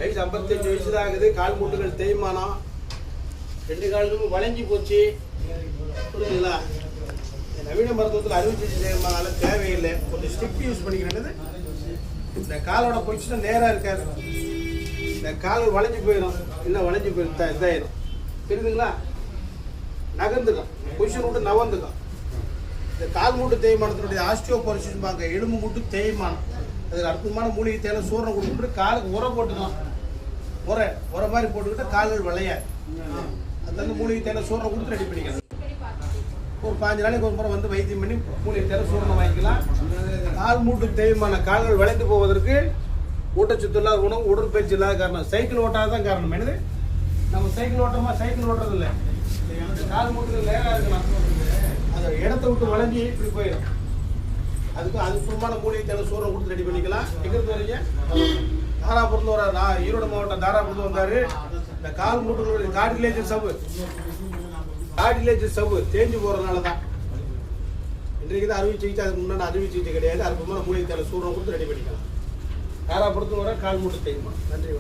வயசு 55 வயசு தான் ஆகுது. கால் மூட்டுகள் தேய்மானம், 2 கால்களும் வளைஞ்சி போச்சு. புரியுதுங்களா? நவீன மருத்துவத்தில் அறுவை சிகிச்சை செய்யறதுனால தேவையில்லை. கொஞ்சம் ஸ்டிப் யூஸ் பண்ணிக்கிறது. இந்த காலோட பொசிஷன் நேராக இருக்காது. இந்த கால் வளைஞ்சி போயிடும், இன்னும் வளைஞ்சி போயிடும், இதாயிடும். புரியுதுங்களா? நகர்ந்துக்கும், பொசிஷன் விட்டு நவர்ந்துக்கும். இந்த கால் மூட்டு தேய்மானத்தினுடைய ஆஸ்டியோபோரோசிஸ் பாங்க, எலும்பு மூட்டு தேய்மானம். அதுக்கு அற்புதமான மூலிகை தேவை சூரணம் கொடுத்துட்டு காலுக்கு உரை போட்டுக்கலாம். உரை மாதிரி போட்டுக்கிட்டு கால்கள் விளையாது. அது வந்து மூலிகை தேவை சூரணம் கொடுத்து ரெடி பண்ணிக்கலாம். ஒரு 5 நாளைக்கு ஒரு முறை வந்து வைத்தியம் பண்ணி மூலிகை தேவை சூரணம் வாங்கிக்கலாம். கால் மூட்டு தேய்மான கால்கள் விளைந்து போவதற்கு ஊட்டச்சத்து இல்லாத உணவு, உடற்பயிற்சி இல்லாத காரணம். சைக்கிள் ஓட்டாதான் காரணம். என்னது, நம்ம சைக்கிள் ஓட்டமா? சைக்கிள் ஓட்டுறது இல்லை. கால் மூட்டுகள் நேராக இருக்கலாம். அதை இடத்த விட்டு வளைஞ்சி இப்படி போயிடும். அதுக்கு அற்புதமான மூலிகை தேவை சூரணம் கொடுத்து ரெடி பண்ணிக்கலாம். எங்கிருந்து வரீங்க? தாராபுரத்தில் வர ஈரோடு மாவட்டம் தாராபுரத்தில் வந்தாரு. இந்த கால் மூட்டுகளுடைய கார்டிலேஜ் சவ்வு தேஞ்சு போறதுனால தான் இன்றைக்கு தான் அறுவை சிகிச்சை. அதுக்கு முன்னாடி அறுவை சிகிச்சை கிடையாது. அற்புதமான மூலிகை தேவை சூரணம் கொடுத்து ரெடி பண்ணிக்கலாம். தாராபுரத்தில் வர கால் மூட்டு தேய்மா. நன்றி.